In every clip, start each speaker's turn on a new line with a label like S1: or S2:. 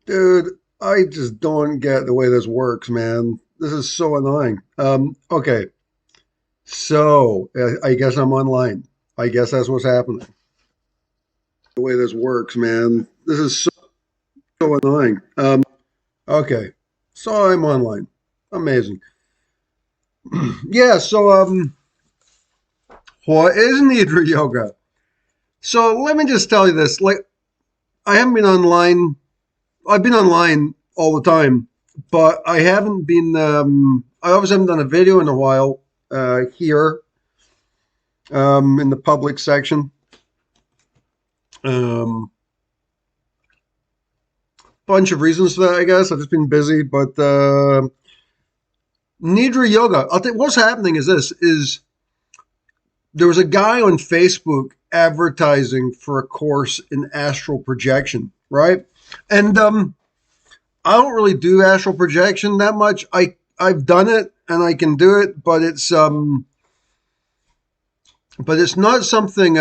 S1: Dude, I just don't get the way this works, man. This is so annoying. Okay, so I guess I'm online. I guess that's what's happening. The way this works, man. This is so annoying. Okay, so I'm online. Amazing. Yeah, so what is Nidra yoga? So let me just tell you this. Like, I haven't been online. I've been online all the time, but I haven't been. I obviously haven't done a video in a while here in the public section. Um, Bunch of reasons for that, I guess. I've just been busy, but Nidra yoga. I'll tell you what's happening is this: is there was a guy on Facebook advertising for a course in astral projection, right? And I don't really do astral projection that much. I've done it and I can do it, but it's not something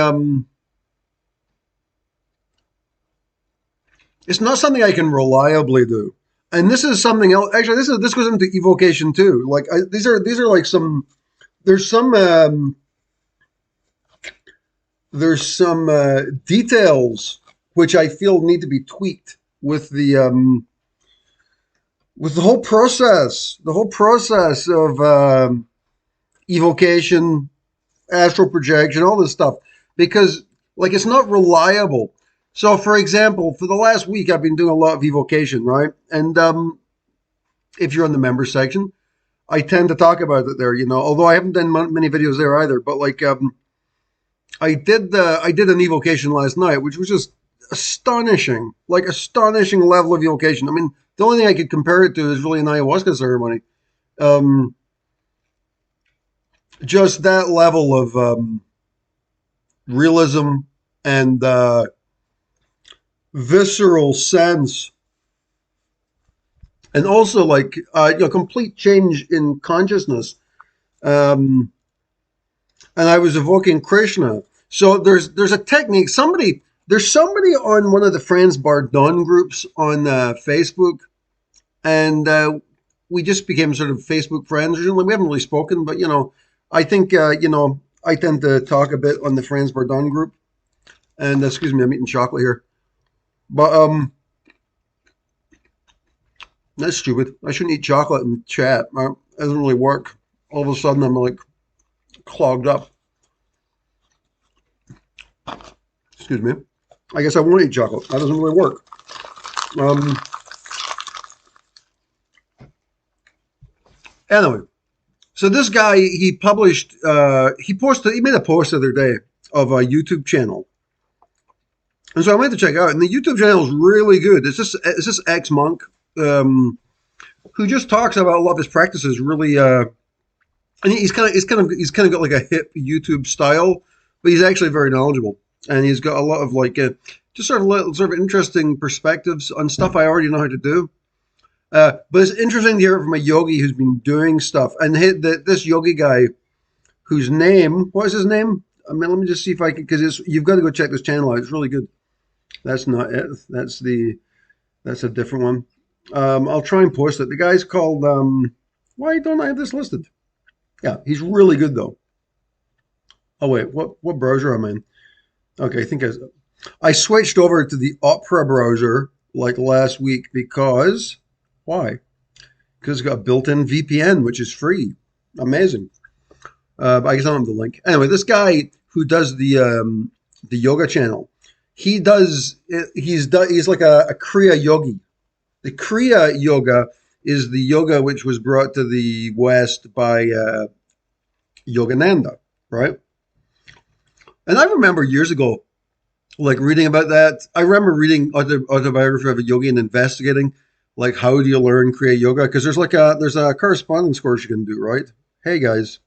S1: it's not something I can reliably do. And this is something else. Actually, this goes into evocation too. Like these are like some there's some details which I feel need to be tweaked with the whole process of evocation, astral projection, all this stuff, because like it's not reliable. So, for example, for the last week, I've been doing a lot of evocation, right? And if you're on the member section, I tend to talk about it there. Although I haven't done many videos there either. But like, I did an evocation last night, which was just astonishing, like astonishing level of evocation. I mean, the only thing I could compare it to is really an ayahuasca ceremony. Um, just that level of realism and visceral sense, and also like complete change in consciousness. Um, and I was evoking Krishna. So there's a technique. There's somebody on one of the Franz Bardon groups on Facebook, and we just became sort of Facebook friends. We haven't really spoken, but I think I tend to talk a bit on the Franz Bardon group. And excuse me, I'm eating chocolate here. But that's stupid. I shouldn't eat chocolate and chat. It doesn't really work. All of a sudden, I'm like clogged up. Excuse me. I guess I won't eat chocolate. That doesn't really work. Um, anyway, so this guy, he made a post the other day of a YouTube channel. And so I went to check out, and the YouTube channel is really good. It's this ex monk who just talks about a lot of his practices. Really, and he's kind of got like a hip YouTube style, but he's actually very knowledgeable, and he's got a lot of like just sort of interesting perspectives on stuff I already know how to do. But it's interesting to hear it from a yogi who's been doing stuff, and this yogi guy, whose name, what is his name? I mean, let me just see if I can, because you've got to go check this channel out. It's really good. That's not it. That's a different one. I'll try and post it. The guy's called. Why don't I have this listed? Yeah, he's really good though. Oh wait, what browser am I in? Okay, I switched over to the Opera browser like last week because why? Because it's got a built-in VPN, which is free. Amazing. I guess I don't have the link. Anyway, this guy who does the yoga channel, he's like a kriya yogi. The kriya yoga is the yoga which was brought to the West by Yogananda, right? And I remember years ago, like reading about that. I remember reading autobiography of a yogi and investigating, like, how do you learn kriya yoga? Because there's a correspondence course you can do, right? Hey guys,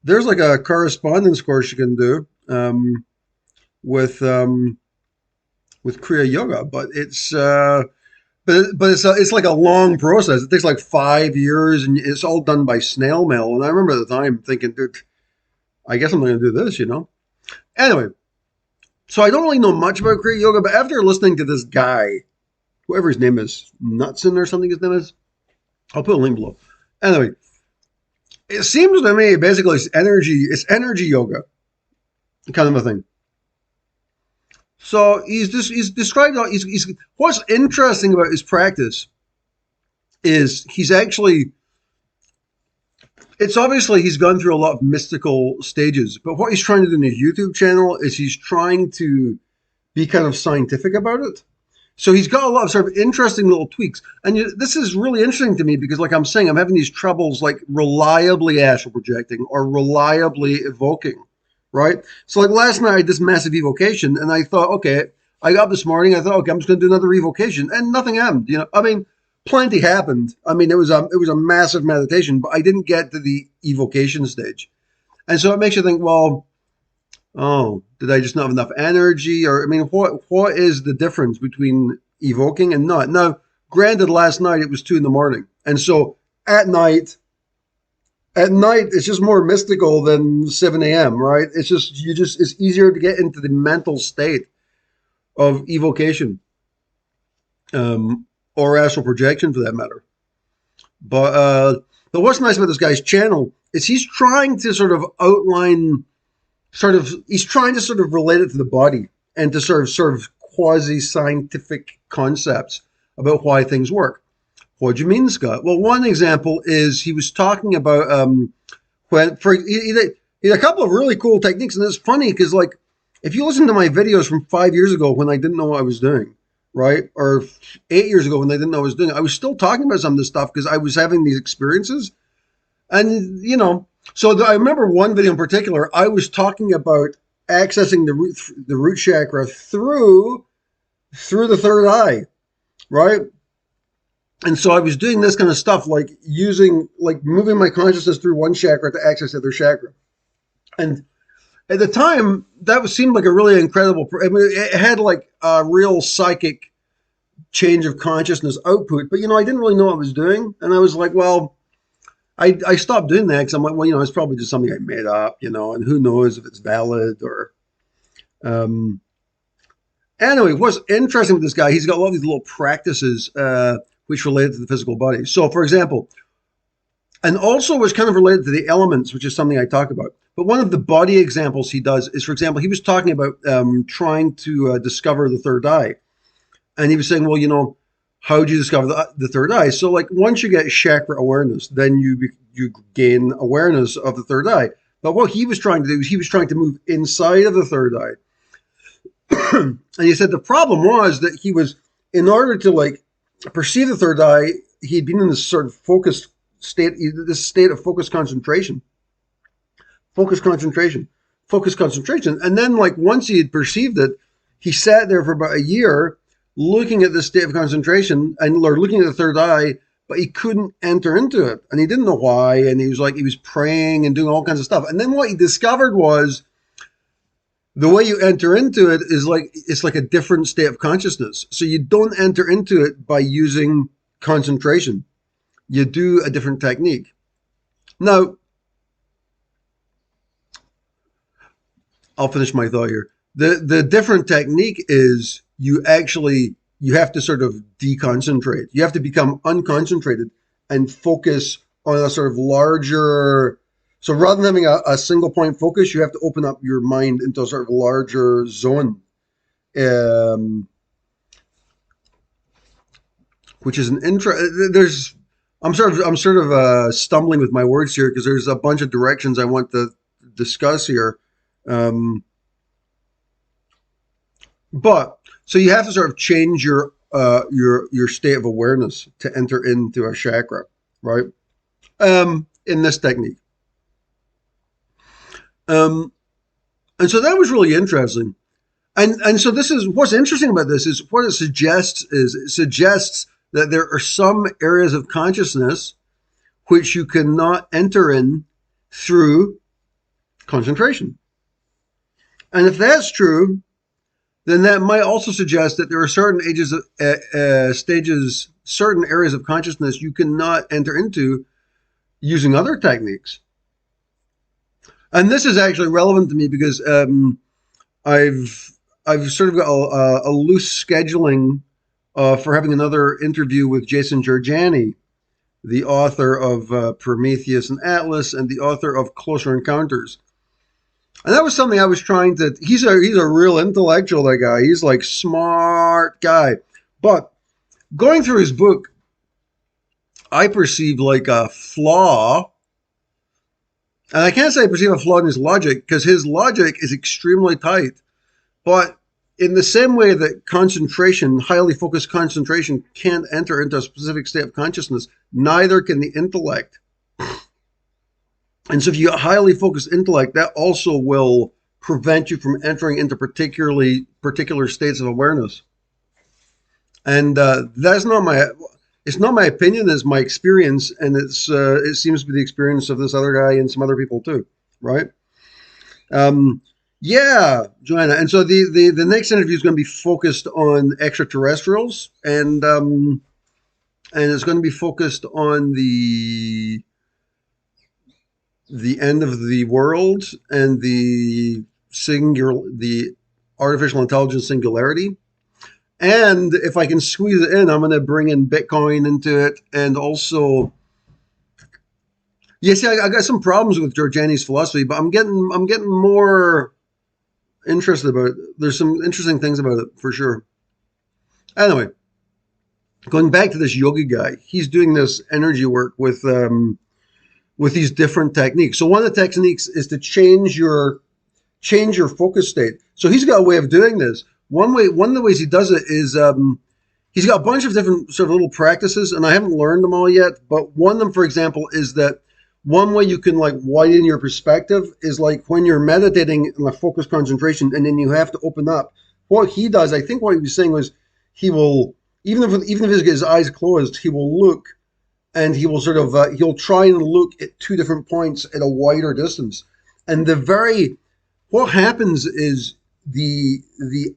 S1: there's like a correspondence course you can do with kriya yoga, but it's like a long process. It takes like 5 years, and it's all done by snail mail. And I remember at the time thinking, dude, I guess I'm going to do this, Anyway, so I don't really know much about kriya yoga, but after listening to this guy, whoever his name is, Nutson or something his name is. I'll put a link below. Anyway, it seems to me basically it's energy yoga kind of a thing. So he's described what's interesting about his practice is it's obviously he's gone through a lot of mystical stages, but what he's trying to do in his YouTube channel is he's trying to be kind of scientific about it. So he's got a lot of sort of interesting little tweaks. And this is really interesting to me because, like I'm saying, I'm having these troubles like reliably astral projecting or reliably evoking, right? So like last night I did this massive evocation and I thought, okay, I got up this morning, I thought, okay, I'm just going to do another evocation, and nothing happened. I mean, plenty happened. I mean, it was a massive meditation, but I didn't get to the evocation stage. And so it makes you think, well, oh, did I just not have enough energy? Or, I mean, what is the difference between evoking and not? Now, granted, last night it was 2 a.m. And so at night, it's just more mystical than 7 a.m., right? It's it's easier to get into the mental state of evocation, or astral projection for that matter. But what's nice about this guy's channel is he's trying to sort of outline he's trying to sort of relate it to the body and to sort of quasi-scientific concepts about why things work. What do you mean, Scott? Well, one example is he was talking about he had a couple of really cool techniques, and it's funny because, like, if you listen to my videos from 5 years ago when I didn't know what I was doing, right, or 8 years ago when I didn't know what I was doing, I was still talking about some of this stuff because I was having these experiences, and so I remember one video in particular. I was talking about accessing the root chakra through the third eye, right? And so I was doing this kind of stuff, like moving my consciousness through one chakra to access the other chakra. And at the time, that seemed like a really incredible. I mean, it had like a real psychic change of consciousness output, but I didn't really know what I was doing, and I was like, well. I stopped doing that because I'm like, well, it's probably just something I made up, and who knows if it's valid or. Anyway, what's interesting with this guy, he's got a lot of these little practices which relate to the physical body. So, for example, and also was kind of related to the elements, which is something I talk about. But one of the body examples he does is, for example, he was talking about trying to discover the third eye. And he was saying, well, how do you discover the third eye? So, like, once you get chakra awareness, then you gain awareness of the third eye. But what he was trying to do is he was trying to move inside of the third eye. And he said the problem was that he was, in order to, like, perceive the third eye, he'd been in this sort of focused state, this state of focused concentration. And then, like, once he had perceived it, he sat there for about a year looking at this state of concentration and looking at the third eye, but he couldn't enter into it. And he didn't know why. And he was praying and doing all kinds of stuff. And then what he discovered was the way you enter into it is it's like a different state of consciousness. So you don't enter into it by using concentration. You do a different technique. Now, I'll finish my thought here. The different technique is you have to sort of deconcentrate. You have to become unconcentrated and focus on a sort of larger. So rather than having a single point focus, you have to open up your mind into a sort of larger zone, which is an I'm sort of stumbling with my words here because there's a bunch of directions I want to discuss here. But so you have to sort of change your state of awareness to enter into a chakra, right? In this technique. And so that was really interesting. And so this is what's interesting about this is what it suggests that there are some areas of consciousness which you cannot enter in through concentration. And if that's true, then that might also suggest that there are certain certain areas of consciousness you cannot enter into using other techniques. And this is actually relevant to me because I've sort of got a loose scheduling for having another interview with Jason Giorgiani, the author of Prometheus and Atlas and the author of Closer Encounters. And that was something I was trying to. He's a real intellectual. That guy. He's like smart guy. But going through his book, I perceived like a flaw, and I can't say I perceive a flaw in his logic because his logic is extremely tight. But in the same way that concentration, highly focused concentration, can't enter into a specific state of consciousness, neither can the intellect. And so if you got highly focused intellect, that also will prevent you from entering into particular states of awareness. And that's not it's not my opinion, it's my experience, and it seems to be the experience of this other guy and some other people too, right? Yeah, Joanna. And so the next interview is going to be focused on extraterrestrials, and it's going to be focused on the end of the world and the artificial intelligence singularity. And if I can squeeze it in, I'm going to bring in Bitcoin into it, and also, see, I got some problems with Giorgiani's philosophy, but I'm getting more interested about it. There's some interesting things about it for sure. Anyway, going back to this yogi guy, he's doing this energy work with these different techniques. So one of the techniques is to change your focus state. So he's got a way of doing this. One of the ways he does it is he's got a bunch of different sort of little practices, and I haven't learned them all yet. But one of them, for example, is that one way you can like widen your perspective is like when you're meditating in a focused concentration, and then you have to open up. What he does, I think, what he was saying was he will even if his eyes closed, he will look, and he will sort of he'll try and look at two different points at a wider distance, and what happens is the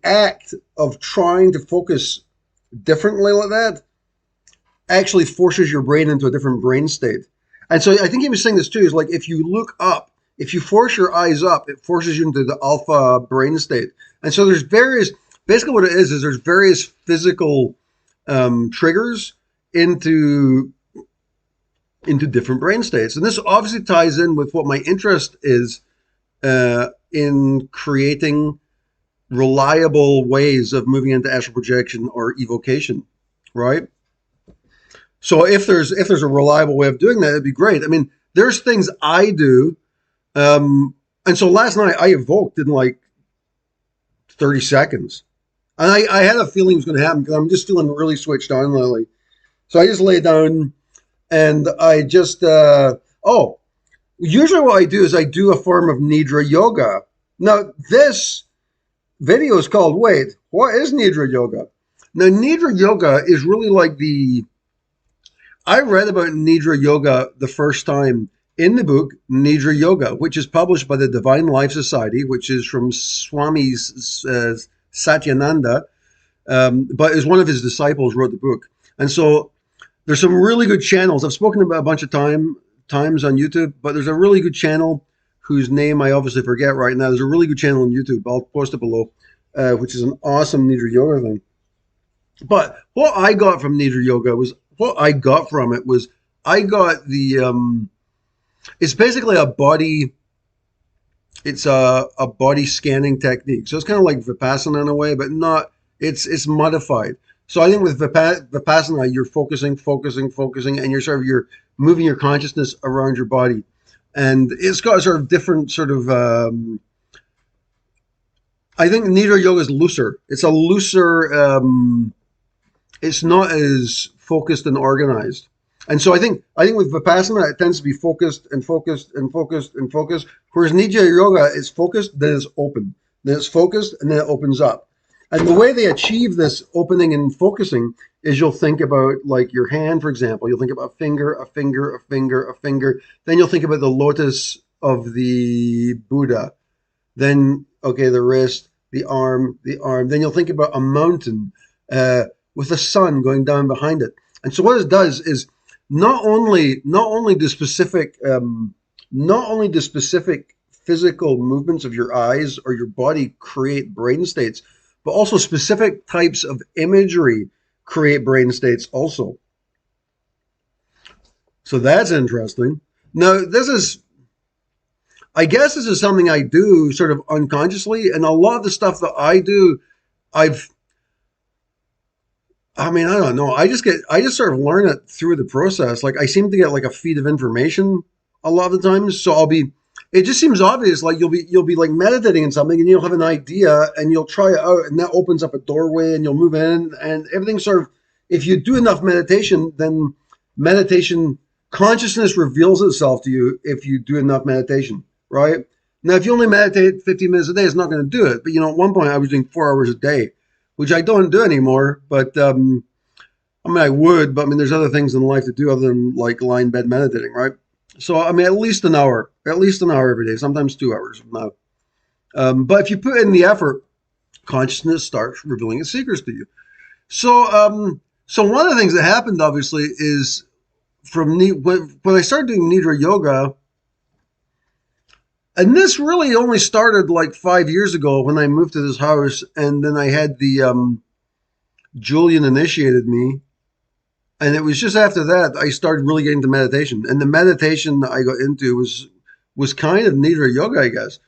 S1: act of trying to focus differently like that actually forces your brain into a different brain state. And so I think he was saying this too, is like if you look up, if you force your eyes up, it forces you into the alpha brain state. And so basically what it is there's various physical triggers into different brain states. And this obviously ties in with what my interest is in creating reliable ways of moving into astral projection or evocation, right? So if there's a reliable way of doing that, it'd be great. I mean, there's things I do, and so last night I evoked in like 30 seconds, and I had a feeling it was going to happen because I'm just feeling really switched on lately. So I just lay down, and I just usually what I do is I do a form of Nidra yoga. Now this video is called, wait, what is Nidra yoga? Now Nidra yoga is really like I read about Nidra yoga the first time in the book Nidra Yoga, which is published by the Divine Life Society, which is from Swami Satyananda, but is one of his disciples wrote the book. And so there's some really good channels. I've spoken about a bunch of times on YouTube, but there's a really good channel whose name I obviously forget right now. There's a really good channel on YouTube. I'll post it below, which is an awesome Nidra Yoga thing. But what I got from Nidra Yoga was I got the it's basically a body scanning technique. So it's kind of like Vipassana in a way, but not, it's modified. So I think with Vipassana, you're focusing, and you're moving your consciousness around your body. And it's got sort of different sort of, I think Nidra Yoga is looser. It's a looser, it's not as focused and organized. And so I think with Vipassana, it tends to be focused and focused and focused and focused. Whereas Nidra Yoga is focused, then it's open. Then it's focused, and then it opens up. And the way they achieve this opening and focusing is you'll think about like your hand, for example. You'll think about a finger, a finger, a finger, a finger. Then you'll think about the lotus of the Buddha. Then, okay, the wrist, the arm. Then you'll think about a mountain with the sun going down behind it. And so what it does is not only the specific physical movements of your eyes or your body create brain states, but also specific types of imagery create brain states also. So that's interesting. Now, I guess this is something I do sort of unconsciously, and a lot of the stuff that I do, I've I mean, I don't know. I just sort of learn it through the process. Like I seem to get like a feed of information a lot of the times. So it just seems obvious. Like you'll be like meditating in something and you'll have an idea and you'll try it out and that opens up a doorway and you'll move in and everything sort of, if you do enough meditation, then meditation consciousness reveals itself to you if you do enough meditation, right? Now, if you only meditate 15 minutes a day, it's not going to do it. But at one point I was doing 4 hours a day, which I don't do anymore. But I mean, I would, but I mean, there's other things in life to do other than like lie in bed meditating, right? So I mean, at least an hour every day, sometimes 2 hours. No. But if you put in the effort, consciousness starts revealing its secrets to you. So one of the things that happened, obviously, is when I started doing Nidra yoga, and this really only started like 5 years ago when I moved to this house, and then I had the Julian initiated me, and it was just after that I started really getting into meditation. And the meditation I got into was kind of Nidra yoga, I guess,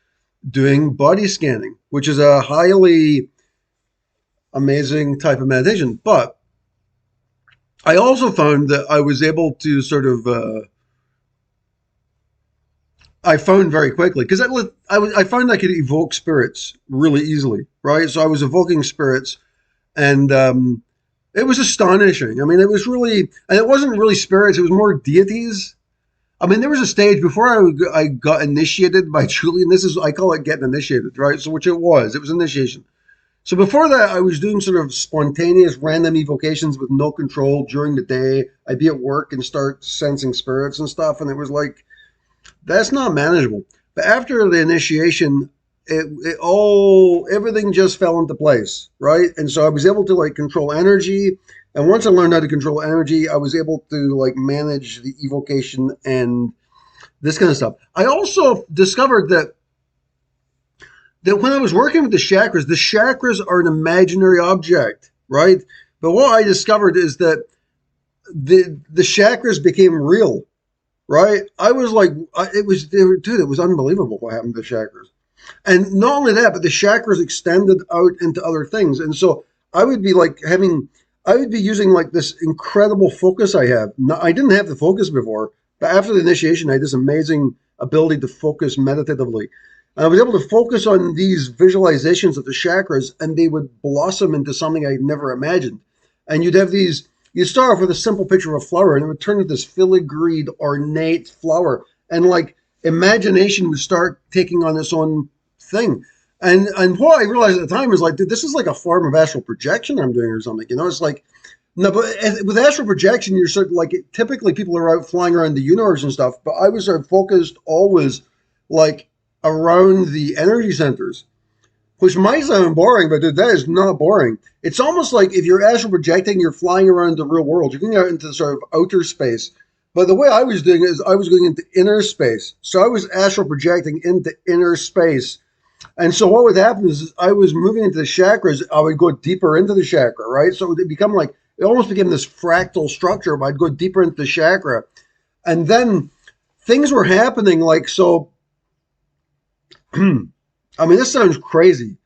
S1: doing body scanning, which is a highly amazing type of meditation. But I also found that I was able to sort of I found very quickly because I found I could evoke spirits really easily, right? So I was evoking spirits, and it was astonishing. I mean, it was really, and it wasn't really spirits; it was more deities. I mean, there was a stage before I got initiated by Julian. I call it getting initiated, right? So which it was initiation. So before that, I was doing sort of spontaneous, random evocations with no control during the day. I'd be at work and start sensing spirits and stuff, and it was like, that's not manageable. But after the initiation, everything just fell into place, right? And so I was able to like control energy. And once I learned how to control energy, I was able to like manage the evocation and this kind of stuff. I also discovered that when I was working with the chakras are an imaginary object, right? But what I discovered is that the chakras became real. Right? I was like, it was unbelievable what happened to the chakras. And not only that, but the chakras extended out into other things. And so I would be using like this incredible focus I have. I didn't have the focus before, but after the initiation, I had this amazing ability to focus meditatively. And I was able to focus on these visualizations of the chakras, and they would blossom into something I'd never imagined. And you start off with a simple picture of a flower, and it would turn into this filigreed, ornate flower. And like imagination would start taking on its own thing. And what I realized at the time was like, dude, this is like a form of astral projection I'm doing or something. It's like, no, but with astral projection, you're sort of like, typically people are out flying around the universe and stuff, but I was sort of focused always like around the energy centers. Which might sound boring, but dude, that is not boring. It's almost like if you're astral projecting, you're flying around the real world. You're going out into sort of outer space. But the way I was doing it is I was going into inner space. So I was astral projecting into inner space. And so what would happen is I was moving into the chakras. I would go deeper into the chakra, right? So it almost became this fractal structure, but I'd go deeper into the chakra. And then things were happening like, so, I mean, this sounds crazy,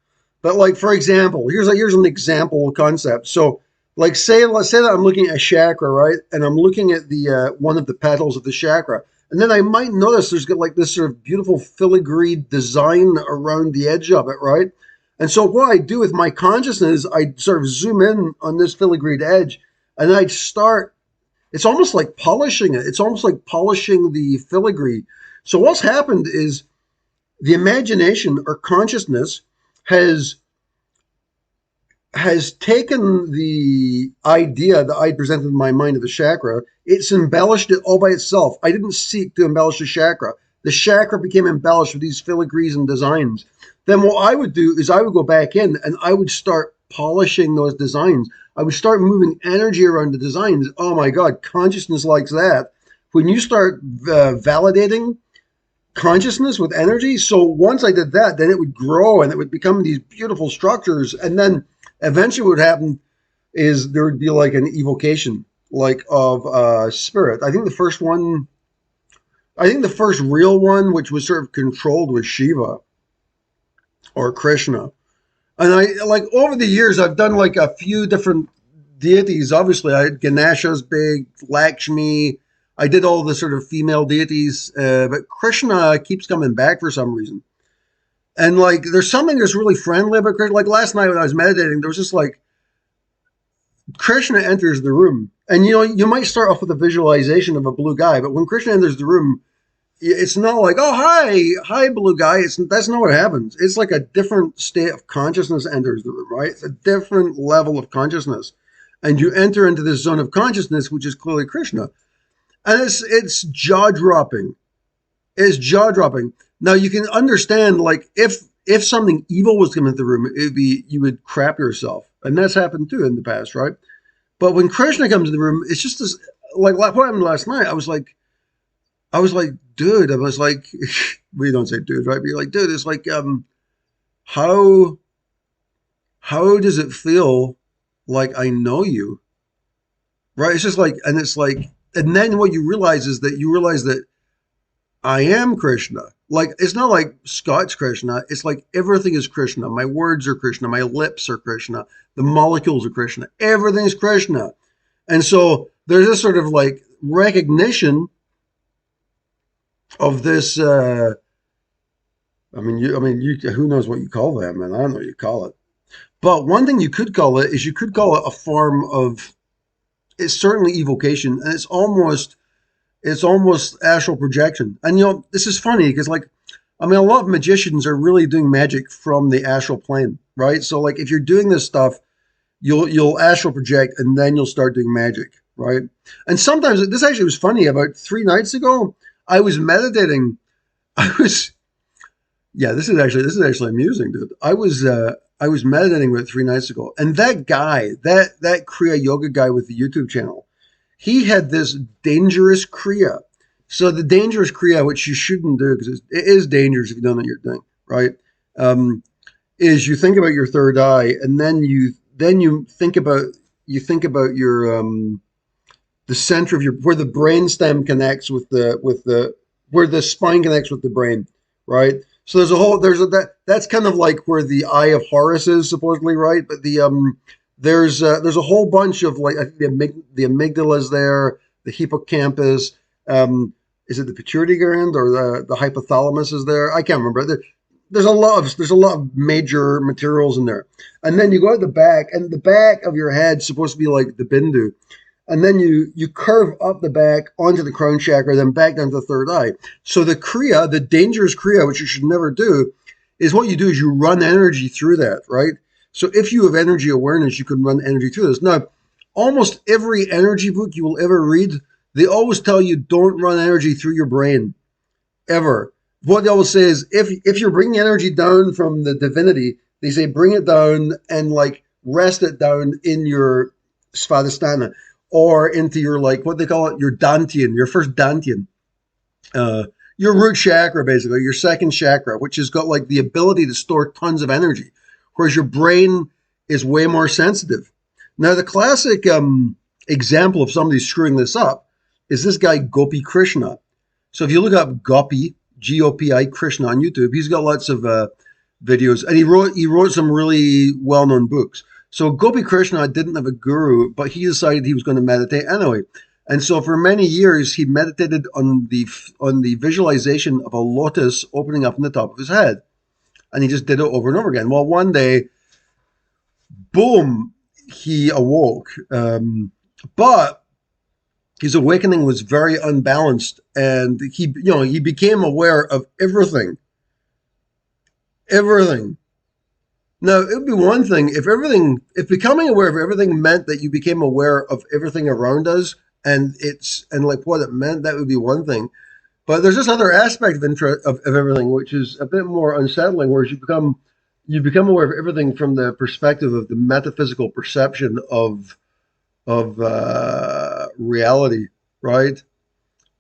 S1: but like, for example, here's an example concept. So like, let's say that I'm looking at a chakra, right? And I'm looking at the, one of the petals of the chakra. And then I might notice there's got like this sort of beautiful filigree design around the edge of it, right? And so what I do with my consciousness, I sort of zoom in on this filigreed edge and it's almost like polishing it. It's almost like polishing the filigree. So what's happened is, the imagination or consciousness has taken the idea that I presented in my mind of the chakra. It's embellished it all by itself. I didn't seek to embellish the chakra. The chakra became embellished with these filigrees and designs. Then what I would do is I would go back in and I would start polishing those designs. I would start moving energy around the designs. Oh my God, consciousness likes that. When you start validating consciousness with energy. So once I did that, then it would grow and it would become these beautiful structures. And then eventually what would happen, is there would be like an evocation like of spirit. I think the first real one, which was sort of controlled, was Shiva or Krishna. And I like over the years, I've done like a few different deities. Obviously, I Ganesha's big, Lakshmi. I did all the sort of female deities, but Krishna keeps coming back for some reason. And like, there's something that's really friendly about Krishna. Like last night when I was meditating, there was just like Krishna enters the room, and you know, you might start off with a visualization of a blue guy, but when Krishna enters the room, it's not like, oh, hi, blue guy. That's not what happens. It's like a different state of consciousness enters the room, right? It's a different level of consciousness, and you enter into this zone of consciousness, which is clearly Krishna, and it's jaw dropping. It's jaw dropping. Now you can understand, like, if something evil was coming into the room, it'd be you would crap yourself, and that's happened too in the past, right? But when Krishna comes in the room, it's just this, like what happened last night. I was like, dude, I was like, we don't say dude, right? But you're like, dude, it's like, how, how does it feel like I know you, right? It's just like, and it's like, and then what you realize is that you realize that I am Krishna. Like, it's not like Scott's Krishna. It's like everything is Krishna. My words are Krishna. My lips are Krishna. The molecules are Krishna. Everything's Krishna. And so there's this sort of like recognition of this. Who knows what you call that, man? I don't know what you call it. But one thing you could call it is you could call it a form of. It's certainly evocation, and it's almost astral projection. And you know, this is funny because like, I mean, a lot of magicians are really doing magic from the astral plane, right? So like, if you're doing this stuff, you'll astral project, and then you'll start doing magic, right? And sometimes this actually was funny. About 3 nights ago, I was meditating. I was this is actually amusing, dude. I was meditating about 3 nights ago, and that guy, that Kriya Yoga guy with the YouTube channel, he had this dangerous kriya. So the dangerous kriya, which you shouldn't do because it is dangerous if you don't know what you're doing, right? Is you think about your third eye, and then you think about your the center of your where the brain stem connects with the where the spine connects with the brain, right? So that's kind of like where the eye of Horus is supposedly, right? But there's a whole bunch of like I think the amygdala is there, the hippocampus. Is it the pituitary gland or the hypothalamus is there? I can't remember. There's a lot of major materials in there, and then you go to the back, and the back of your head's supposed to be like the bindu, and then you curve up the back onto the crown chakra, then back down to the third eye. So the kriya, the dangerous kriya, which you should never do, is what you do is you run energy through that, right? So if you have energy awareness, you can run energy through this. Now, almost every energy book you will ever read, they always tell you don't run energy through your brain, ever. What they always say is if you're bringing energy down from the divinity, they say bring it down and like rest it down in your svadhisthana or into your like what they call it, your dantian, your first dantian, your root chakra, basically your second chakra, which has got like the ability to store tons of energy, whereas your brain is way more sensitive. Now the classic example of somebody screwing this up is this guy Gopi Krishna. So if you look up Gopi, Gopi Krishna on YouTube, he's got lots of videos, and he wrote some really well-known books. So Gopi Krishna didn't have a guru, but he decided he was going to meditate anyway. And so for many years, he meditated on the visualization of a lotus opening up in the top of his head. And he just did it over and over again. Well, one day, boom, he awoke. But his awakening was very unbalanced, and he became aware of everything. Everything. Now, it would be one thing if becoming aware of everything meant that you became aware of everything around us, and like what it meant, that would be one thing. But there's this other aspect of everything, which is a bit more unsettling, whereas you become aware of everything from the perspective of the metaphysical perception of reality, right?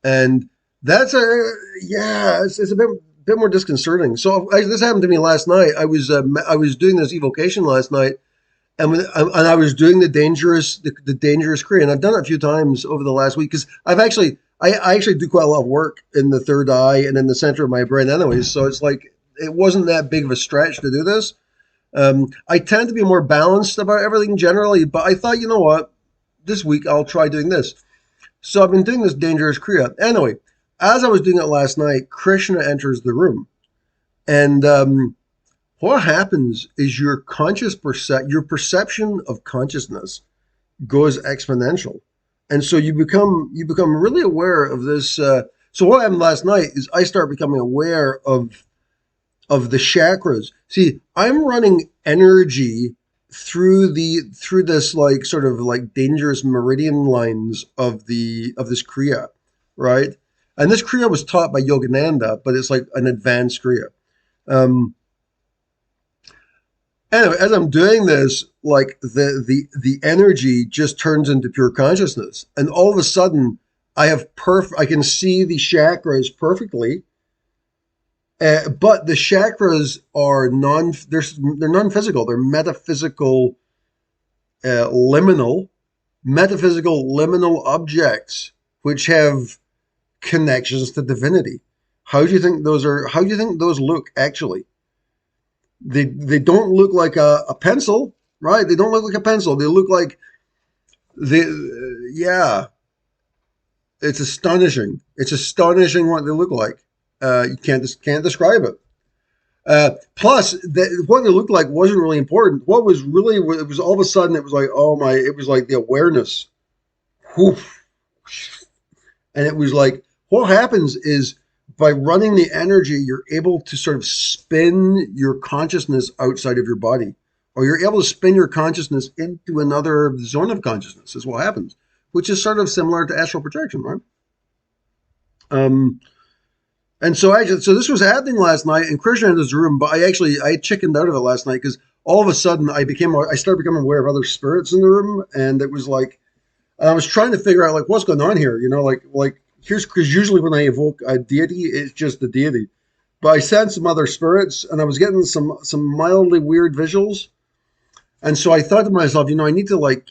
S1: And that's it's a bit more disconcerting. So this happened to me last night. I was doing this evocation last night, and I was doing the dangerous kriya, and I've done it a few times over the last week because I actually do quite a lot of work in the third eye and in the center of my brain, anyways. So it's like it wasn't that big of a stretch to do this. I tend to be more balanced about everything generally, but I thought, you know what, this week I'll try doing this. So I've been doing this dangerous kriya. Anyway, as I was doing it last night, Krishna enters the room, and what happens is your your perception of consciousness goes exponential, and so you become really aware of this. So what happened last night is I start becoming aware of the chakras. See, I'm running energy through this like sort of like dangerous meridian lines of this kriya, right? And this kriya was taught by Yogananda, but it's like an advanced kriya. Um, Anyway, as I'm doing this, like the energy just turns into pure consciousness, and all of a sudden, I can see the chakras perfectly, but the chakras are they're non-physical. They're liminal, metaphysical liminal objects which have connections to divinity. How do you think those are? How do you think those look actually? They don't look like a pencil, right? They don't look like a pencil. They look like they yeah. It's astonishing. It's astonishing what they look like. You can't describe it. Plus, what they looked like wasn't really important. What was really it was all of a sudden it was like oh my! It was like the awareness, whew, and it was like what happens is by running the energy, you're able to sort of spin your consciousness outside of your body, or you're able to spin your consciousness into another zone of consciousness, is what happens, which is sort of similar to astral projection, right? Um, and so this was happening last night, and Krishna in his room, but I chickened out of it last night because all of a sudden I started becoming aware of other spirits in the room, and it was like I was trying to figure out like what's going on here, like here's because usually when I evoke a deity, it's just the deity. But I sensed some other spirits, and I was getting some mildly weird visuals. And so I thought to myself, I need to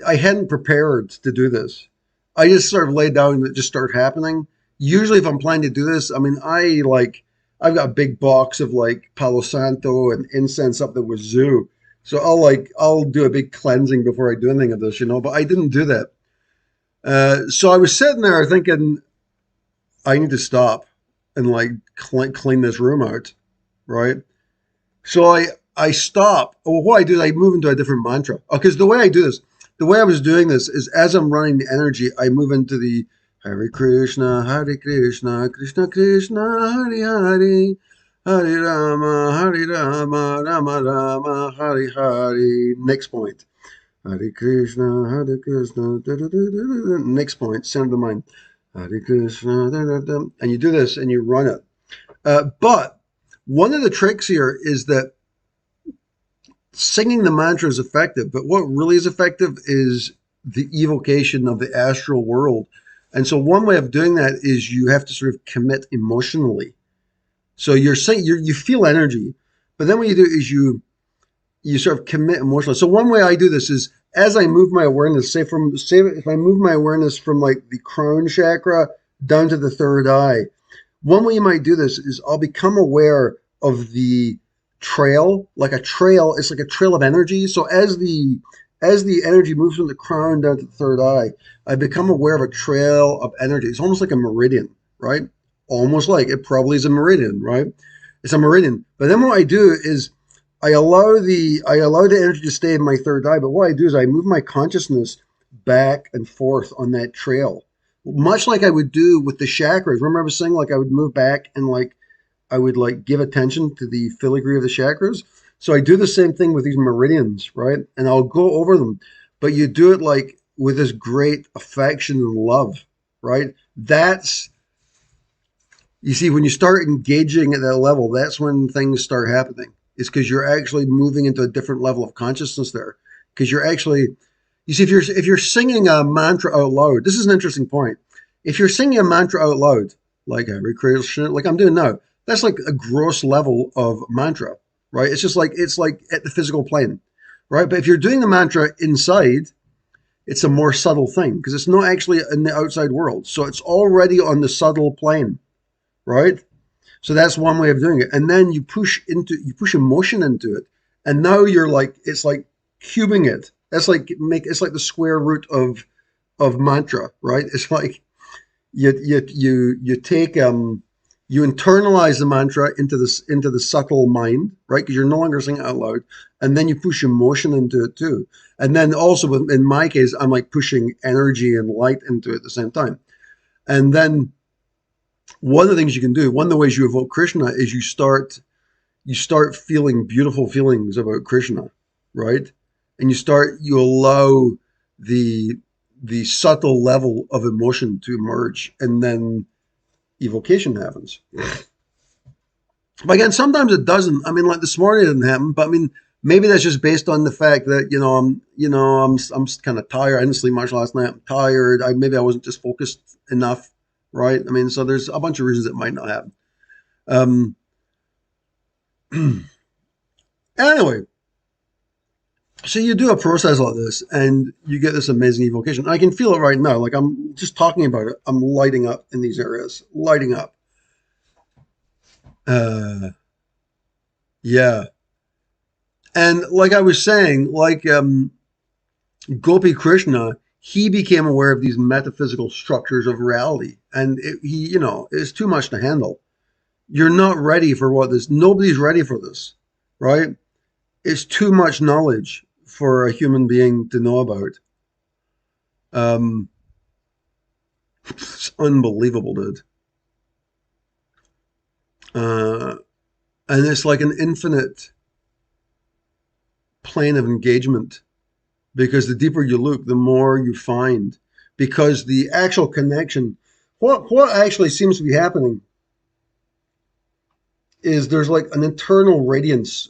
S1: I hadn't prepared to do this. I just sort of laid down and it just started happening. Usually, if I'm planning to do this, I mean, I've got a big box of like Palo Santo and incense up the wazoo. So I'll do a big cleansing before I do anything of this, But I didn't do that. So I was sitting there thinking, I need to stop and like clean this room out, right? So I stop. Well, what I do is I move into a different mantra. Because the way I was doing this is as I'm running the energy, I move into the Hare Krishna, Krishna Krishna, Hare Hare, Hare Rama, Rama Rama, Hare Hare. Next point. Hare Krishna, Hare Krishna, da, da, da, da, da. Next point, center of the mind. Hare Krishna, da, da, da. And you do this and you run it. But one of the tricks here is that singing the mantra is effective, but what really is effective is the evocation of the astral world. And so one way of doing that is you have to sort of commit emotionally. So you feel energy, but then what you do is you sort of commit emotionally. So one way I do this is as I move my awareness, say if I move my awareness from like the crown chakra down to the third eye, one way you might do this is I'll become aware of the trail, like a trail. It's like a trail of energy. So as the energy moves from the crown down to the third eye, I become aware of a trail of energy. It's almost like a meridian, right? Almost like it probably is a meridian, right? It's a meridian. But then what I do is I allow the energy to stay in my third eye, but what I do is I move my consciousness back and forth on that trail, much like I would do with the chakras. Remember I was saying like I would move back and like I would like give attention to the filigree of the chakras. So I do the same thing with these meridians, right? And I'll go over them, but you do it like with this great affection and love, right? You see, when you start engaging at that level, that's when things start happening. It's because you're actually moving into a different level of consciousness there. Because you see, if you're singing a mantra out loud, this is an interesting point. If you're singing a mantra out loud, like Hare Krishna, like I'm doing now, that's like a gross level of mantra, right? It's like at the physical plane, right? But if you're doing the mantra inside, it's a more subtle thing because it's not actually in the outside world. So it's already on the subtle plane, right? So that's one way of doing it. And then you push emotion into it. And now you're like, it's like cubing it. It's like the square root of mantra, right? It's like you take you internalize the mantra into the subtle mind, right? Because you're no longer saying it out loud, and then you push emotion into it too. And then also, in my case, I'm like pushing energy and light into it at the same time. And then one of the things you can do, one of the ways you evoke Krishna is you start feeling beautiful feelings about Krishna, right? And you allow the subtle level of emotion to emerge, and then evocation happens. But again, sometimes it doesn't. I mean, like this morning it didn't happen, but I mean, maybe that's just based on the fact that I'm kind of tired. I didn't sleep much last night. I'm tired. Maybe I wasn't just focused enough, right? I mean, so there's a bunch of reasons it might not happen. Um, anyway, so you do a process like this, and you get this amazing evocation. I can feel it right now. Like I'm just talking about it. I'm lighting up in these areas, lighting up. Uh, yeah. And like I was saying, like Gopi Krishna, he became aware of these metaphysical structures of reality, and it's too much to handle. You're not ready for what this. Nobody's ready for this, right? It's too much knowledge for a human being to know about. Um, it's unbelievable, dude. Uh, and it's like an infinite plane of engagement because the deeper you look, the more you find. Because the actual connection, what actually seems to be happening is there's like an internal radiance,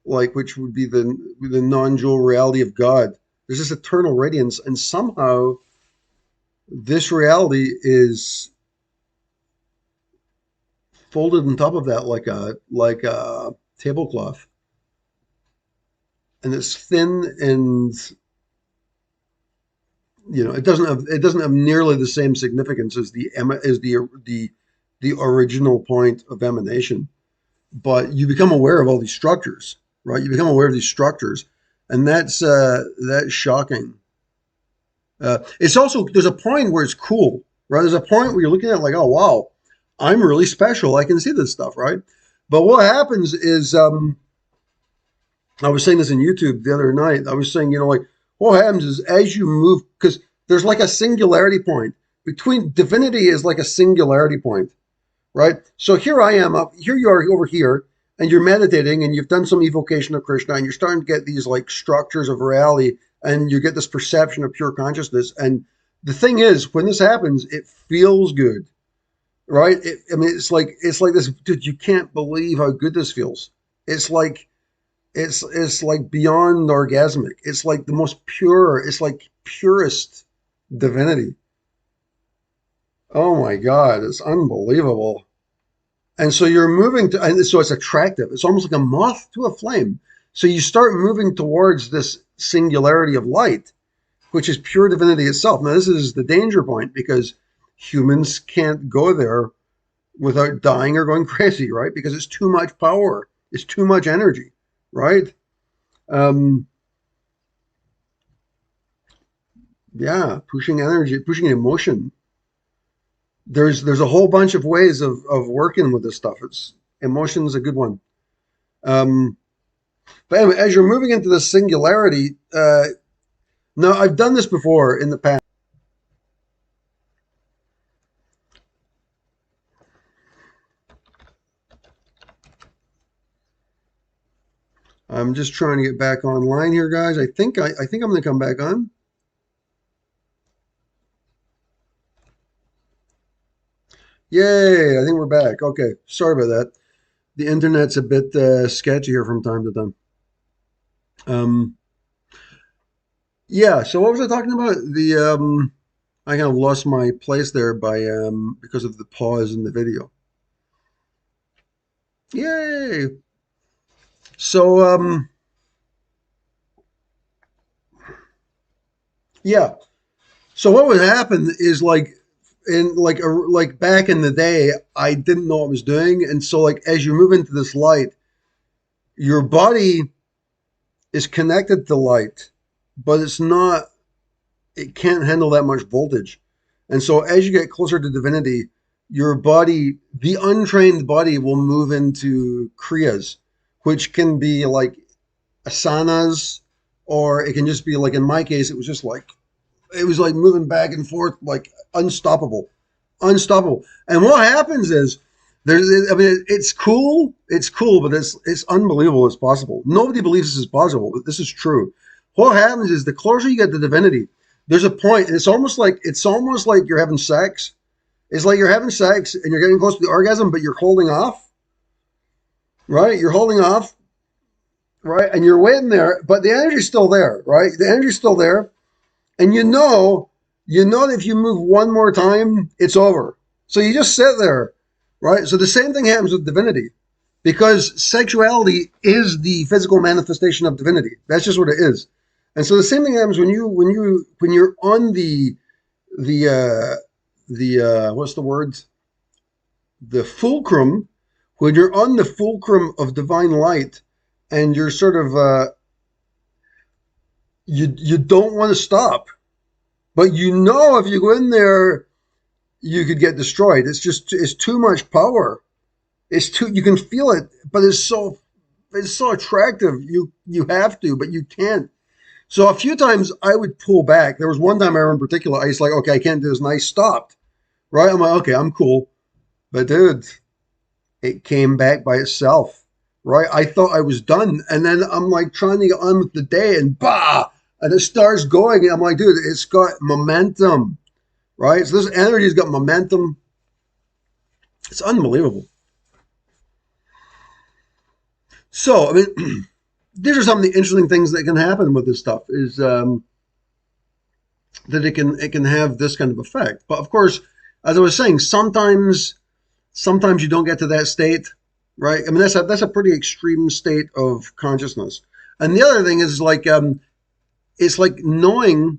S1: like which would be the non-dual reality of God. There's this eternal radiance, and somehow this reality is folded on top of that like a tablecloth, and it's thin, and it doesn't have nearly the same significance as the original point of emanation. But you become aware of all these structures, right? You become aware of these structures, and that's shocking. It's also there's a point where it's cool, right? There's a point where you're looking at it like, oh wow, I'm really special. I can see this stuff, right? But what happens is, I was saying this in YouTube the other night. I was saying, like what happens is as you move, because there's like a singularity point between divinity is like a singularity point, right? So here I am up here, you are over here, and you're meditating, and you've done some evocation of Krishna, and you're starting to get these like structures of reality, and you get this perception of pure consciousness. And the thing is, when this happens, it feels good, right? I mean, it's like this, dude. You can't believe how good this feels. It's like it's like beyond orgasmic. It's like the most pure. It's like purest divinity. Oh my God, it's unbelievable. And so you're moving to, and so it's attractive. It's almost like a moth to a flame. So you start moving towards this singularity of light, which is pure divinity itself. Now, this is the danger point because humans can't go there without dying or going crazy, right? Because it's too much power, it's too much energy, right? Um, yeah, pushing energy, pushing emotion. There's a whole bunch of ways of working with this stuff. It's emotion is a good one. Um, But anyway, as you're moving into the singularity, now I've done this before in the past. I'm just trying to get back online here, guys. I think I'm going to come back on. Yay! I think we're back. Okay, sorry about that. The internet's a bit sketchy here from time to time. Um, yeah. So what was I talking about? I kind of lost my place there by because of the pause in the video. Yay! So yeah. So what would happen is like in like back in the day, I didn't know what I was doing, and so like as you move into this light, your body is connected to light, but it's not. It can't handle that much voltage, and so as you get closer to divinity, your body, the untrained body, will move into kriyas, which can be like asanas, or it can just be like in my case, it was like moving back and forth, like unstoppable, unstoppable. And what happens is there's, I mean, it's cool, but it's unbelievable. It's possible. Nobody believes this is possible, but this is true. What happens is the closer you get to divinity, there's a point, and it's almost like you're having sex. It's like you're having sex and you're getting close to the orgasm, but you're holding off, right? You're holding off, right? And you're waiting there, but the energy's still there, right? The energy's still there. And you know that if you move one more time, it's over. So you just sit there, right? So the same thing happens with divinity, because sexuality is the physical manifestation of divinity. That's just what it is. And so the same thing happens when you're on the what's the word? The fulcrum. When you're on the fulcrum of divine light, and you're sort of you don't want to stop. But you know, if you go in there, you could get destroyed. It's too much power. You can feel it, but it's so attractive. You have to, but you can't. So a few times I would pull back. There was one time I remember in particular, I was like, okay, I can't do this, and I stopped. Right? I'm like, okay, I'm cool. But dude, it came back by itself. Right? I thought I was done, and then I'm like trying to get on with the day, and bah, and it starts going. And I'm like, dude, it's got momentum. Right? So this energy's got momentum. It's unbelievable. So, I mean, these are some of the interesting things that can happen with this stuff. Is that it can have this kind of effect. But of course, as I was saying, sometimes you don't get to that state, right? I mean, that's a pretty extreme state of consciousness. And the other thing is like it's like knowing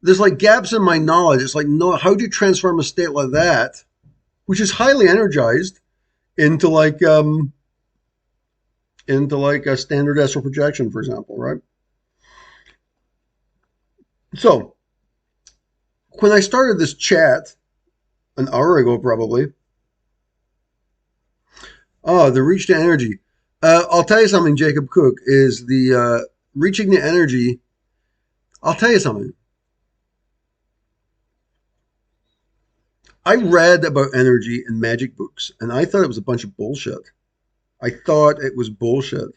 S1: there's like gaps in my knowledge. It's like, no, how do you transform a state like that, which is highly energized, into like a standard astral projection, for example, right? So when I started this chat an hour ago, probably, oh, the reach to energy. I'll tell you something, Jacob Cook, is the reaching the energy. I'll tell you something. I read about energy in magic books, and I thought it was a bunch of bullshit. I thought it was bullshit.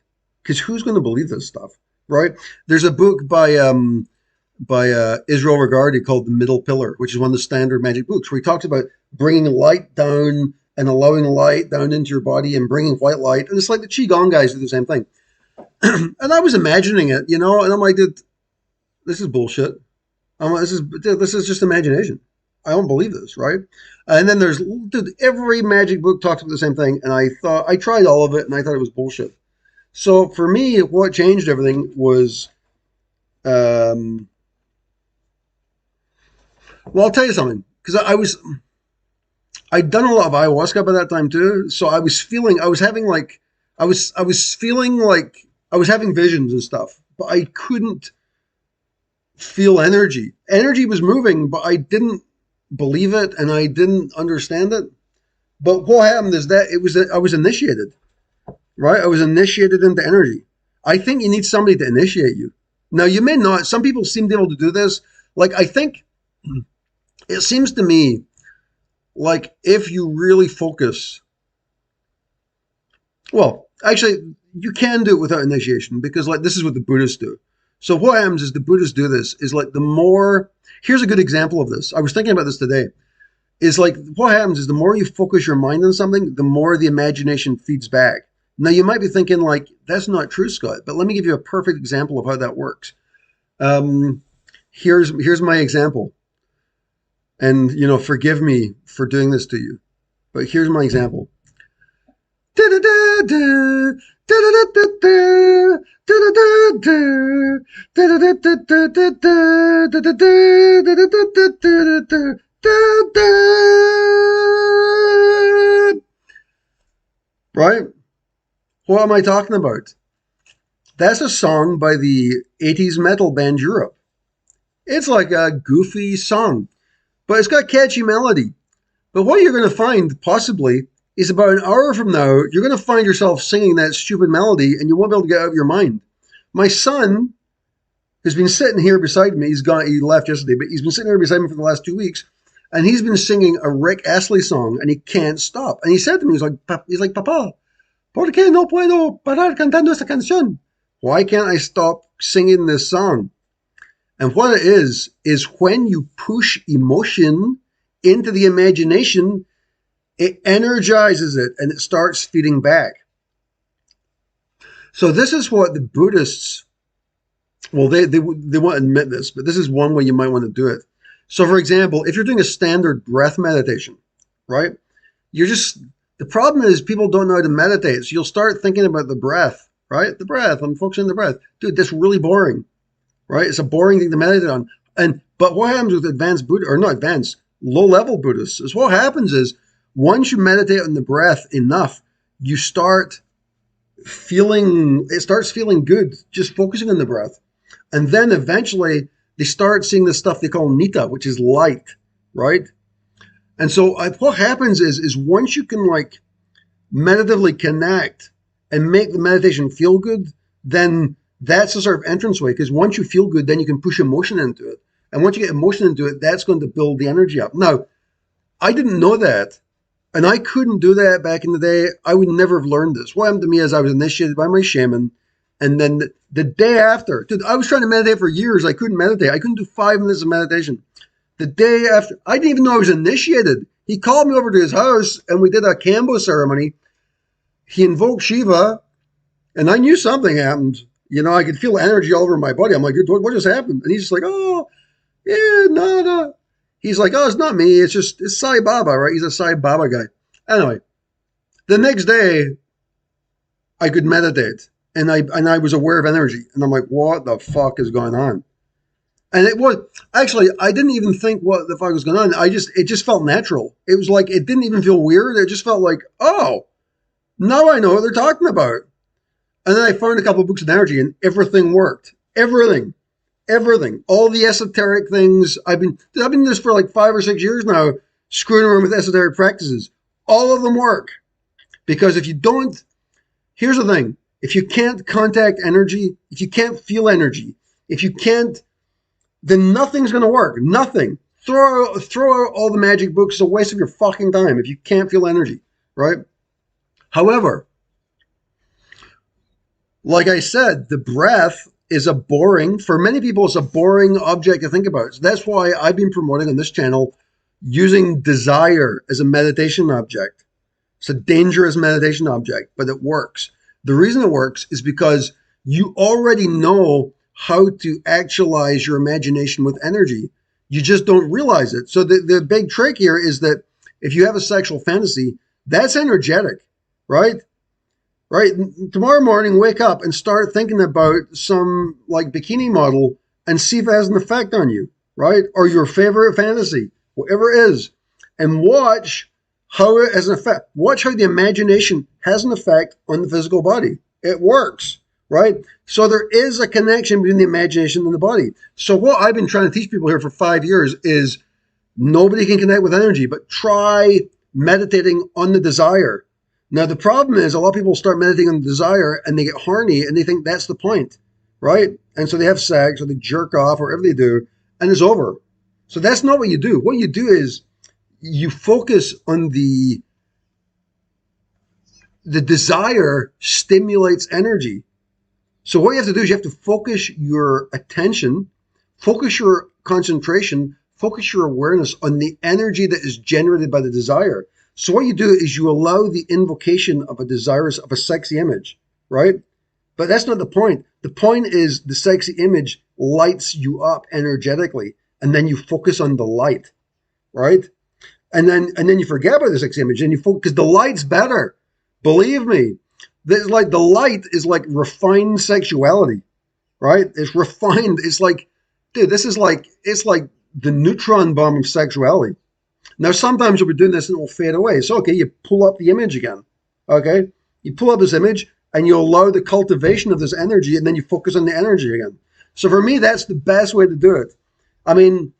S1: Because who's going to believe this stuff, right? There's a book by Israel Regardie called The Middle Pillar, which is one of the standard magic books, where he talks about bringing light down and allowing light down into your body and bringing white light. And it's like the Qigong guys do the same thing. And I was imagining it, and I'm like, dude, this is bullshit. I'm like, this is just imagination. I don't believe this, right? And then dude, every magic book talks about the same thing. And I tried all of it and I thought it was bullshit. So for me, what changed everything was, well, I'll tell you something, because I'd done a lot of ayahuasca by that time too. So I was feeling like I was having visions and stuff, but I couldn't feel energy. Energy was moving, but I didn't believe it and I didn't understand it. But what happened is that I was initiated, right? I was initiated into energy. I think you need somebody to initiate you. Now, you may not. Some people seem to be able to do this. Like, I think it seems to me like if you really focus, well, actually, you can do it without initiation, because like this is what the Buddhists do. So what happens is the Buddhists do this is like here's a good example of this. I was thinking about this today. Is like what happens is the more you focus your mind on something, the more the imagination feeds back. Now you might be thinking like, that's not true, Scott, but let me give you a perfect example of how that works. Um, here's my example. And, forgive me for doing this to you, but here's my example. Right? What am I talking about? That's a song by the 80s metal band Europe. It's like a goofy song, but it's got catchy melody. But what you're going to find, possibly, is about an hour from now, you're going to find yourself singing that stupid melody and you won't be able to get out of your mind. My son has been sitting here beside me. He left yesterday, but he's been sitting here beside me for the last 2 weeks. And he's been singing a Rick Astley song and he can't stop. And he said to me, he's like, Papa, ¿por qué no puedo parar cantando esta canción? Why can't I stop singing this song? And what it is when you push emotion into the imagination, it energizes it and it starts feeding back. So this is what the Buddhists, well, they won't admit this, but this is one way you might want to do it. So for example, if you're doing a standard breath meditation, right? The problem is people don't know how to meditate. So you'll start thinking about the breath, right? The breath, I'm focusing on the breath. Dude, that's really boring, right? It's a boring thing to meditate on. But what happens with advanced Buddha, or not advanced, low-level Buddhists, is what happens is once you meditate on the breath enough, it starts feeling good just focusing on the breath. And then eventually they start seeing the stuff they call nita, which is light, right? And so what happens is once you can like meditatively connect and make the meditation feel good, then that's the sort of entranceway. Because once you feel good, then you can push emotion into it. And once you get emotion into it, that's going to build the energy up. Now, I didn't know that. And I couldn't do that back in the day. I would never have learned this. What happened to me is I was initiated by my shaman. And then the day after, dude, I was trying to meditate for years. I couldn't meditate. I couldn't do 5 minutes of meditation. The day after, I didn't even know I was initiated. He called me over to his house and we did a Kambo ceremony. He invoked Shiva and I knew something happened. You know, I could feel energy all over my body. I'm like, what just happened? And he's just like, oh, yeah, no. He's like, oh, it's not me. It's Sai Baba, right? He's a Sai Baba guy. Anyway, the next day I could meditate and I was aware of energy. And I'm like, what the fuck is going on? And it was actually, I didn't even think what the fuck was going on. It just felt natural. It was like, it didn't even feel weird. It just felt like, oh, now I know what they're talking about. And then I found a couple of books on energy and everything worked. Everything. All the esoteric things. I've been doing this for like 5 or 6 years now, screwing around with esoteric practices. All of them work. Because if you don't, here's the thing. If you can't contact energy, if you can't feel energy, if you can't, then nothing's going to work. Nothing. Throw out all the magic books. It's a waste of your fucking time if you can't feel energy, right? However, like I said, the breath is for many people, it's a boring object to think about. So that's why I've been promoting on this channel using desire as a meditation object. It's a dangerous meditation object, but it works. The reason it works is because you already know how to actualize your imagination with energy. You just don't realize it. So the big trick here is that if you have a sexual fantasy, that's energetic, right? Right? Tomorrow morning, wake up and start thinking about some like bikini model and see if it has an effect on you, right? Or your favorite fantasy, whatever it is, and watch how it has an effect. Watch how the imagination has an effect on the physical body. It works, right? So there is a connection between the imagination and the body. So what I've been trying to teach people here for 5 years is nobody can connect with energy, but try meditating on the desire. Now, the problem is a lot of people start meditating on the desire and they get horny and they think that's the point, right? And so they have sex or they jerk off or whatever they do and it's over. So that's not what you do. What you do is you focus on the desire stimulates energy. So what you have to do is you have to focus your attention, focus your concentration, focus your awareness on the energy that is generated by the desire. So what you do is you allow the invocation of a sexy image, right? But that's not the point. The point is the sexy image lights you up energetically, and then you focus on the light, right? And then you forget about the sexy image, and you focus because the light's better. Believe me, there's like the light is like refined sexuality, right? It's refined. It's like, dude, this is like it's like the neutron bomb of sexuality. Now, sometimes you'll be doing this and it will fade away. So, okay, you pull up the image again. Okay, you pull up this image and you allow the cultivation of this energy, and then you focus on the energy again. So, for me, that's the best way to do it. I mean,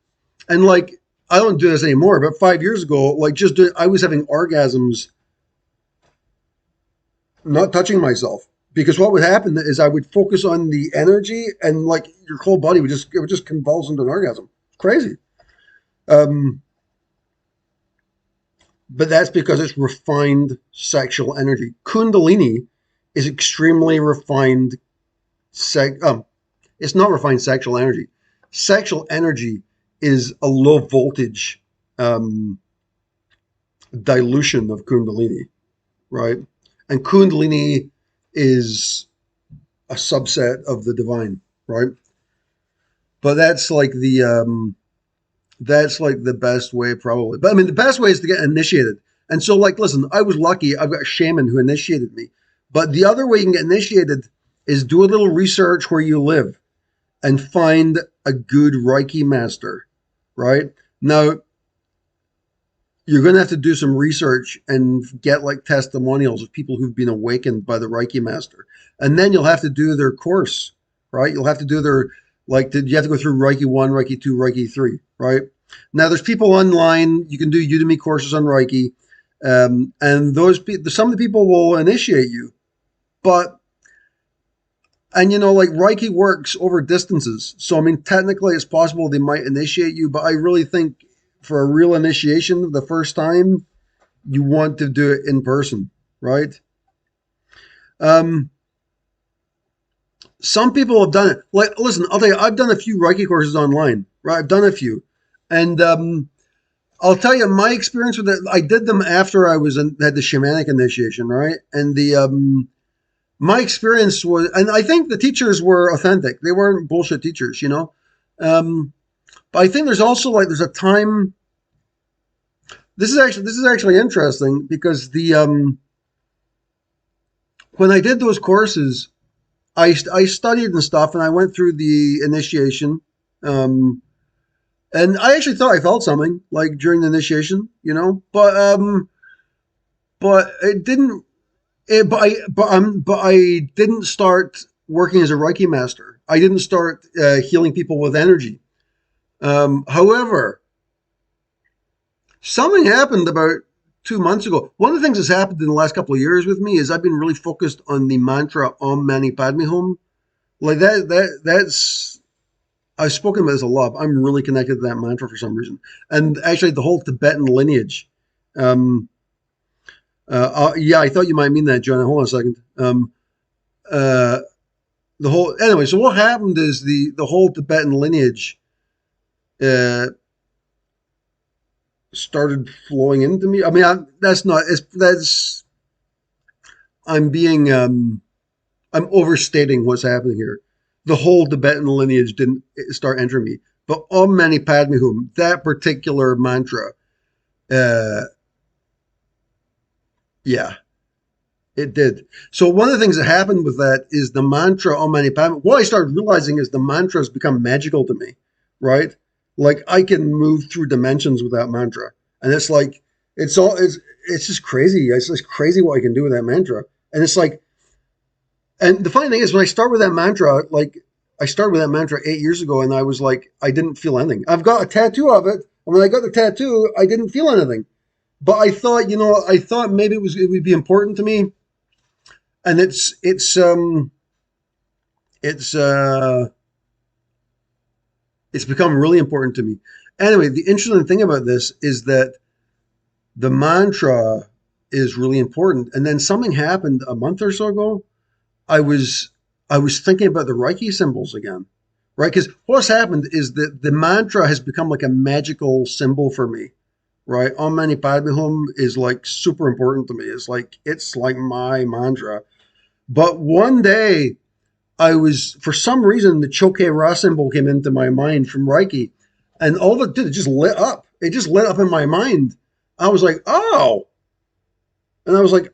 S1: and like I don't do this anymore, but 5 years ago, like I was having orgasms not touching myself, because what would happen is I would focus on the energy, and like your whole body would just convulse into an orgasm. It's crazy. Um, but that's because it's refined sexual energy. Kundalini is extremely refined. It's not refined sexual energy. Sexual energy is a low voltage um, dilution of Kundalini, right? And Kundalini is a subset of the divine, right? But that's like the best way probably. But I mean, the best way is to get initiated. And so, like, listen, I was lucky. I've got a shaman who initiated me. But the other way you can get initiated is do a little research where you live and find a good Reiki master, right? Now, you're going to have to do some research and get like testimonials of people who've been awakened by the Reiki master. And then you'll have to do their course, right? You'll have to do their, you have to go through Reiki 1, Reiki 2, Reiki 3, right? Now, there's people online. You can do Udemy courses on Reiki. And some of the people will initiate you. And like Reiki works over distances. So, I mean, technically it's possible they might initiate you, but I really think for a real initiation the first time, you want to do it in person, right? Um, some people have done it. Like, listen, I'll tell you, I've done a few Reiki courses online, right? I've done a few. And I'll tell you my experience with it. I did them after had the shamanic initiation, right? And my experience was, and I think the teachers were authentic. They weren't bullshit teachers, you know? But I think there's also there's a time. This is actually interesting because when I did those courses, I studied and stuff, and I went through the initiation, and I actually thought I felt something like during the initiation, you know, but it didn't. But I didn't start working as a Reiki master. I didn't start healing people with energy. However, something happened about 2 months ago. One of the things that's happened in the last couple of years with me is I've been really focused on the mantra Om Mani Padme Hum. Like that's I've spoken about this a lot. I'm really connected to that mantra for some reason, and actually the whole Tibetan lineage. Um, yeah, I thought you might mean that, John. Hold on a second. Uh, the whole anyway. So what happened is the whole Tibetan lineage uh, started flowing into me. I mean, that's not. That's I'm being. I'm overstating what's happening here. The whole Tibetan lineage didn't start entering me, but Om Mani Padme Hum, that particular mantra, uh, yeah, it did. So one of the things that happened with that is the mantra Om Mani Padme. What I started realizing is the mantra has become magical to me, right? Like I can move through dimensions with that mantra, and it's just crazy. It's just crazy what I can do with that mantra, and it's like. And the funny thing is, when I start with that mantra, I started with that mantra 8 years ago, and I was like, I didn't feel anything. I've got a tattoo of it, and when I got the tattoo, I didn't feel anything. But I thought maybe it would be important to me, and it's it's become really important to me. Anyway, the interesting thing about this is that the mantra is really important, and then something happened a month or so ago. I was I was thinking about the Reiki symbols again, right? Because what's happened is that the mantra has become like a magical symbol for me, right? Om Mani Padme Hum is like super important to me. It's like my mantra. But one day for some reason the Choke Ra symbol came into my mind from Reiki, and all of it did, it just lit up. It just lit up in my mind. I was like, oh, and I was like,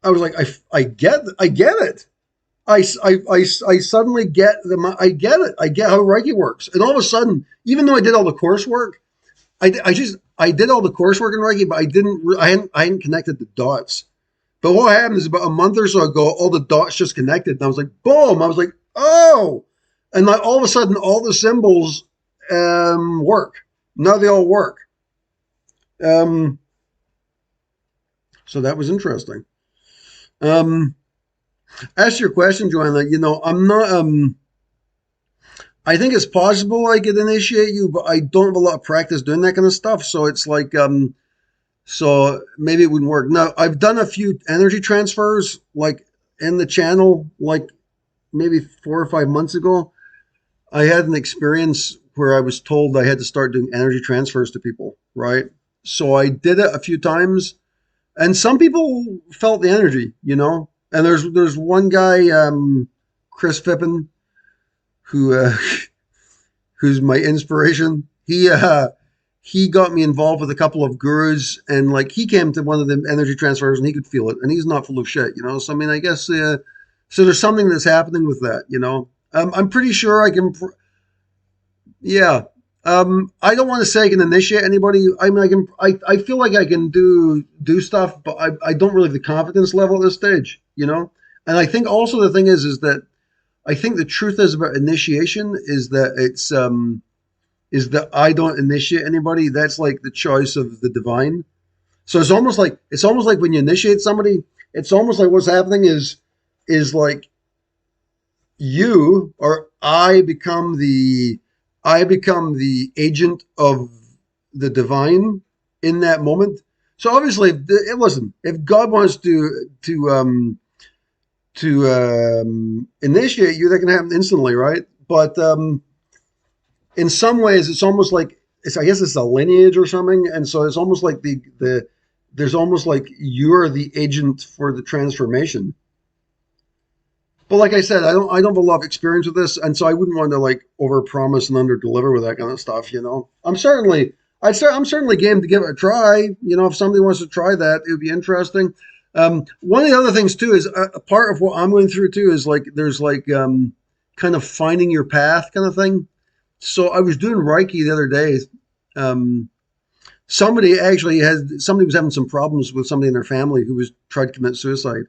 S1: I was like, I get it. I suddenly get I get it. I get how Reiki works. And all of a sudden, even though I did all the coursework, I did all the coursework in Reiki, but I hadn't connected the dots. But what happened is about a month or so ago, all the dots just connected, and I was like, boom! I was like, oh! And like all of a sudden, all the symbols work. Now they all work. Um, so that was interesting. As to your question, Joanna, I'm not. I think it's possible I could initiate you, but I don't have a lot of practice doing that kind of stuff. So it's like, so maybe it wouldn't work. Now, I've done a few energy transfers, like in the channel, like maybe 4 or 5 months ago. I had an experience where I was told I had to start doing energy transfers to people, right? So I did it a few times, and some people felt the energy. And there's one guy, Chris Fippen, who who's my inspiration. He got me involved with a couple of gurus, and like he came to one of the energy transfers and he could feel it, and he's not full of shit. So I mean, I guess so. There's something that's happening with that. I'm pretty sure I can. Yeah. I don't want to say I can initiate anybody. I mean, I feel like I can do stuff, but I don't really have the confidence level at this stage. And I think also the thing is that I think the truth is about initiation is that is that I don't initiate anybody. That's like the choice of the divine. So it's almost like when you initiate somebody, it's almost like what's happening is like you or I become the agent of the divine in that moment. So obviously, listen, if God wants to initiate you, that can happen instantly, right? But in some ways, it's almost like I guess it's a lineage or something, and so it's almost like there's almost like you're the agent for the transformation. But like I said, I don't have a lot of experience with this, and so I wouldn't want to like overpromise and underdeliver with that kind of stuff. I'm certainly game to give it a try. If somebody wants to try that, it would be interesting. One of the other things too is a part of what I'm going through too is like there's like kind of finding your path kind of thing. So I was doing Reiki the other day. Somebody was having some problems with somebody in their family who was tried to commit suicide,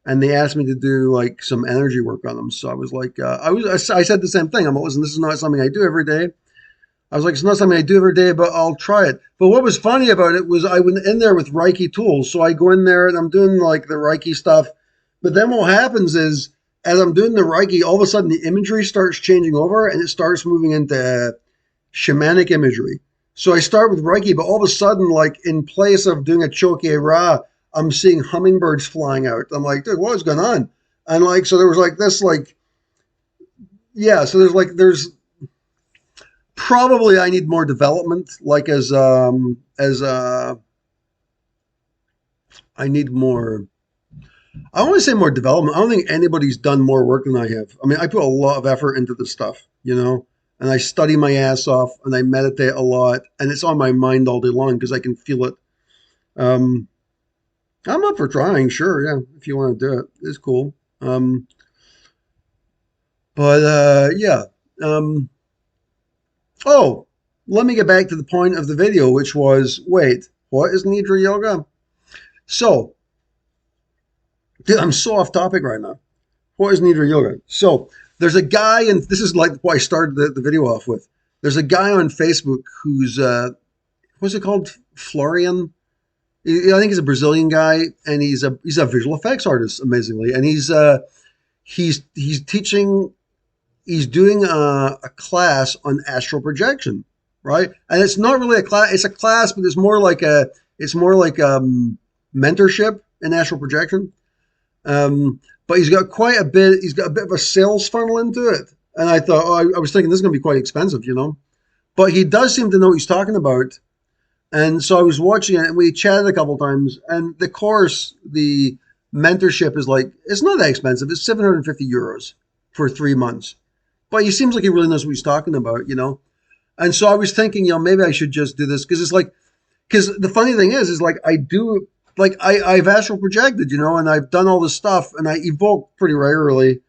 S1: and they asked me to do like some energy work on them. So I was like, I said the same thing. I'm like, listen, this is not something I do every day. I was like, it's not something I do every day, but I'll try it. But what was funny about it was I went in there with Reiki tools. So I go in there and I'm doing like the Reiki stuff. But then what happens is as I'm doing the Reiki, all of a sudden the imagery starts changing over and it starts moving into shamanic imagery. So I start with Reiki, but all of a sudden, like in place of doing a Choke Ra, I'm seeing hummingbirds flying out. I'm like, dude, what is going on? And like, so there was like this, like, yeah, so there's probably I need more development, like I need more, I want to say more development. I don't think anybody's done more work than I have. I mean, I put a lot of effort into this stuff, and I study my ass off and I meditate a lot and it's on my mind all day long because I can feel it. Um, I'm up for trying, sure, yeah, if you want to do it. It's cool. But yeah. Um, oh, let me get back to the point of the video, which was, wait, what is Nidra Yoga? So, dude, I'm so off topic right now. What is Nidra Yoga? So, there's a guy, and this is like what I started the video off with. There's a guy on Facebook who's, what's it called? Florian? I think he's a Brazilian guy, and he's a visual effects artist, amazingly. And he's teaching, he's doing a class on astral projection, right? And it's not really a class; it's a class, but it's more like mentorship in astral projection. But he's got quite a bit. He's got a bit of a sales funnel into it, and I thought, I was thinking this is going to be quite expensive. But he does seem to know what he's talking about. And so I was watching it and we chatted a couple times, and the course, the mentorship is like, it's not that expensive. It's 750 euros for 3 months, but he seems like he really knows what he's talking about. And so I was thinking, maybe I should just do this because it's like, because the funny thing is like like I've astral projected, and I've done all this stuff, and I evoke pretty regularly.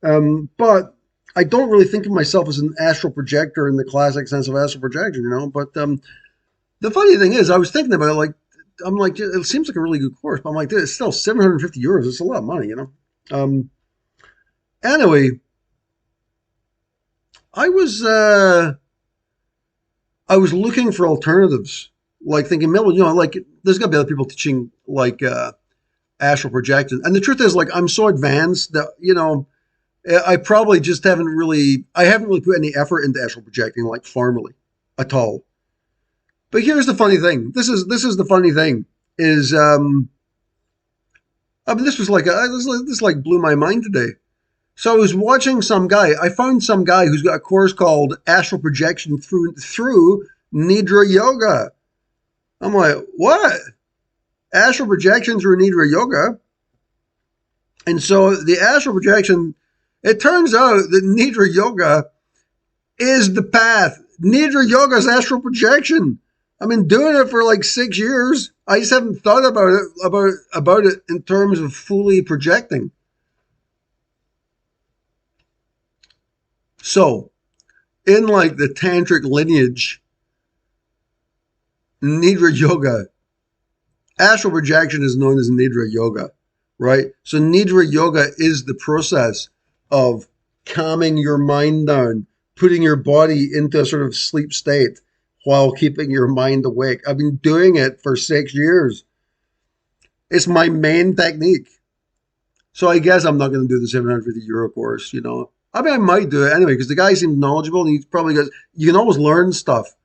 S1: But I don't really think of myself as an astral projector in the classic sense of astral projection. But the funny thing is, I was thinking about it, like, I'm like, it seems like a really good course, but I'm like, dude, it's still 750 euros. It's a lot of money. Anyway, I was I was looking for alternatives, like thinking, well, like there's got to be other people teaching like astral projection. And the truth is, like, I'm so advanced that I probably just I haven't really put any effort into astral projecting, like formally, at all. But here's the funny thing. This is the funny thing is, I mean, this like blew my mind today. So I was watching some guy. I found some guy who's got a course called Astral Projection through Nidra Yoga. I'm like, what? Astral projection through Nidra Yoga? And so the astral projection, it turns out that Nidra Yoga is the path. Nidra Yoga is astral projection. I've been doing it for like 6 years. I just haven't thought about it in terms of fully projecting. So, in like the tantric lineage, Nidra Yoga, astral projection is known as Nidra Yoga, right? So Nidra Yoga is the process of calming your mind down, putting your body into a sort of sleep state while keeping your mind awake. I've been doing it for 6 years. It's my main technique. So I guess I'm not going to do the 750 euro course, I mean, I might do it anyway because the guy seems knowledgeable and he probably goes, you can always learn stuff.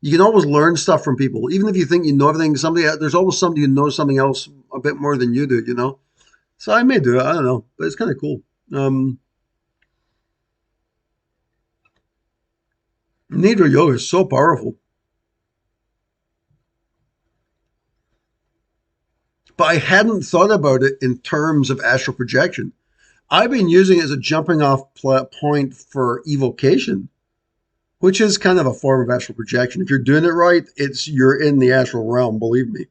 S1: You can always learn stuff from people. Even if you think you know everything, there's always somebody who knows something else a bit more than you do. So I may do it. I don't know, but it's kind of cool. Nidra Yoga is so powerful. But I hadn't thought about it in terms of astral projection. I've been using it as a jumping off point for evocation, which is kind of a form of astral projection. If you're doing it right, you're in the astral realm, believe me.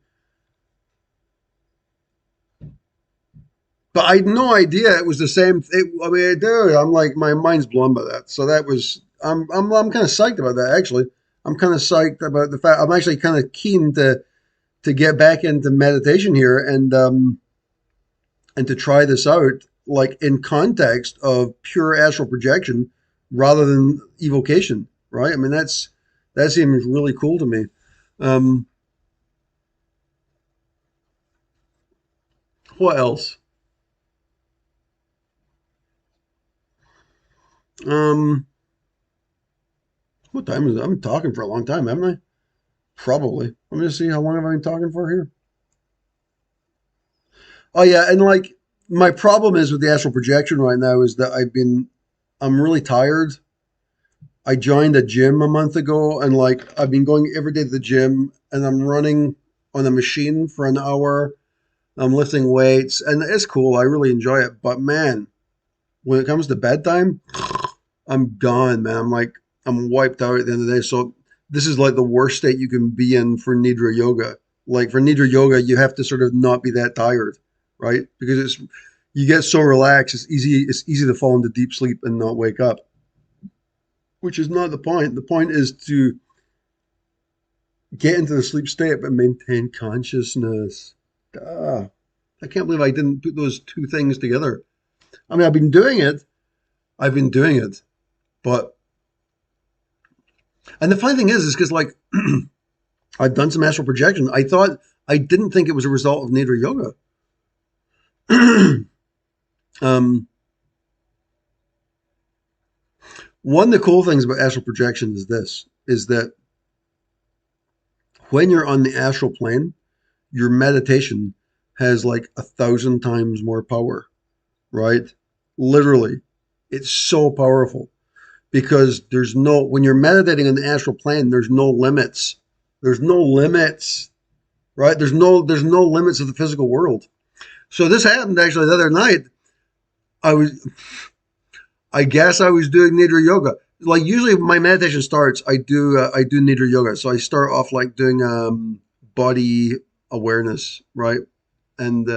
S1: But I had no idea it was the same. Dude, I'm like, my mind's blown by that. So that was, I'm kind of psyched about that, actually. I'm kind of psyched about the fact, I'm actually kind of keen to get back into meditation here and to try this out, like in context of pure astral projection rather than evocation, right? I mean, that seems really cool to me. What else? Um, what time is it? I've been talking for a long time, haven't I? Probably. Let me just see, how long have I been talking for here? Oh yeah, and like my problem is with the astral projection right now is that I'm really tired. I joined a gym a month ago and like I've been going every day to the gym and I'm running on a machine for an hour. I'm lifting weights and it's cool. I really enjoy it. But man, when it comes to bedtime, I'm gone, man. I'm wiped out at the end of the day. So this is like the worst state you can be in for Nidra Yoga. Like for Nidra Yoga, you have to sort of not be that tired, right? Because you get so relaxed, it's easy to fall into deep sleep and not wake up. Which is not the point. The point is to get into the sleep state but maintain consciousness. I can't believe I didn't put those two things together. I mean, I've been doing it, but and the funny thing is because like I've done some astral projection. I didn't think it was a result of Nidra Yoga. One of the cool things about astral projection is that when you're on the astral plane, your meditation has like 1,000 times more power, right? Literally, it's so powerful because when you're meditating on the astral plane, there's no limits. There's no limits, right? There's no limits of the physical world. So this happened actually the other night. I guess I was doing Nidra Yoga. Like usually when my meditation starts, I do Nidra Yoga. So I start off like doing body awareness, right? And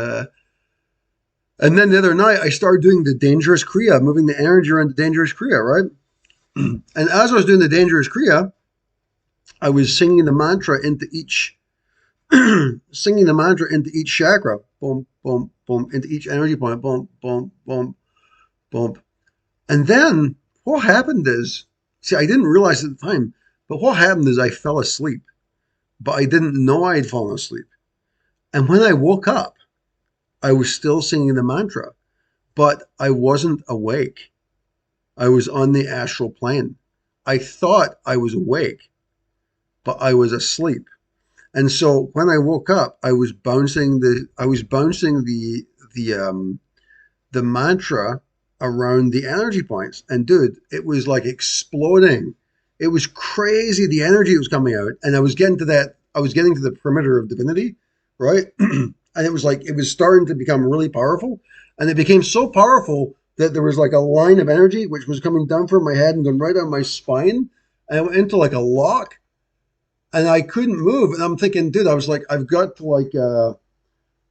S1: and then the other night I started doing the dangerous kriya, moving the energy around the dangerous kriya, right? And as I was doing the dangerous kriya, I was singing the mantra into each singing the mantra into each chakra, boom, boom, boom, into each energy point, boom, boom, boom, boom. And then what happened is, see, I didn't realize at the time, but what happened is I fell asleep, but I didn't know I had fallen asleep. And when I woke up, I was still singing the mantra, but I wasn't awake. I was on the astral plane. I thought I was awake, but I was asleep. And so when I woke up, I was bouncing the mantra around the energy points. And dude, it was like exploding. It was crazy the energy that was coming out. And I was getting to the perimeter of divinity, right? And it was like it was starting to become really powerful. And it became so powerful that there was like a line of energy which was coming down from my head and going right down my spine. And it went into like a lock and I couldn't move. And I'm thinking, dude, I was like, I've got to like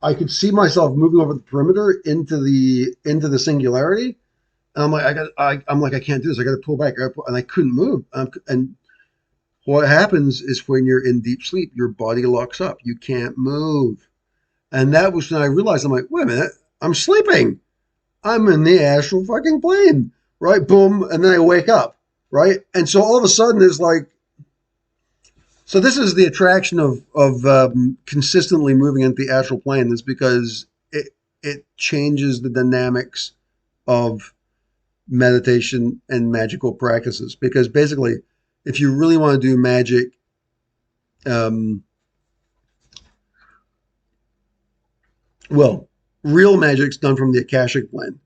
S1: I could see myself moving over the perimeter into the singularity. And I'm like, I'm like, I can't do this. I got to pull back. And I couldn't move. And what happens is when you're in deep sleep, your body locks up. You can't move. And that was when I realized, I'm like, wait a minute, I'm sleeping. I'm in the astral fucking plane, right? Boom. And then I wake up, right? And so all of a sudden it's like, so this is the attraction of consistently moving into the astral plane is because it changes the dynamics of meditation and magical practices. Because basically, if you really want to do magic, um, well, real magic's done from the akashic plane,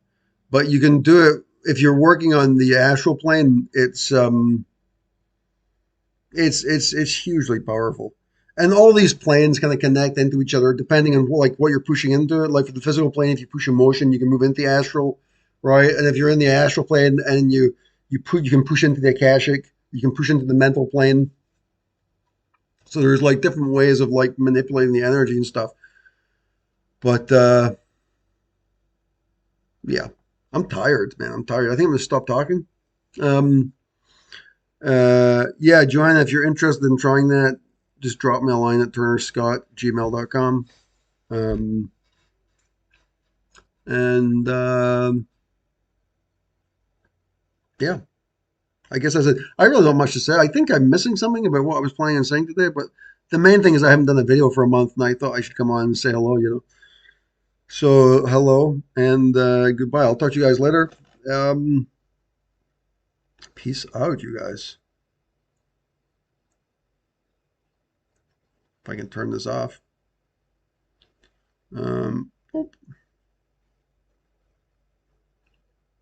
S1: but you can do it if you're working on the astral plane. It's hugely powerful. And all these planes kind of connect into each other depending on what you're pushing into it. Like for the physical plane, if you push emotion, you can move into the astral, right? And if you're in the astral plane and you can push into the akashic, you can push into the mental plane. So there's like different ways of like manipulating the energy and stuff. But yeah, I'm tired, man. I'm tired. I think I'm gonna stop talking. Um, yeah, Joanna, if you're interested in trying that, just drop me a line at turnerscott@gmail.com. Um, and yeah, I guess that's it. I really don't have much to say. I think I'm missing something about what I was planning on saying today, but the main thing is I haven't done a video for a month, and I thought I should come on and say hello, you know. So hello and goodbye. I'll talk to you guys later. Um, peace out, you guys. If I can turn this off. Boop.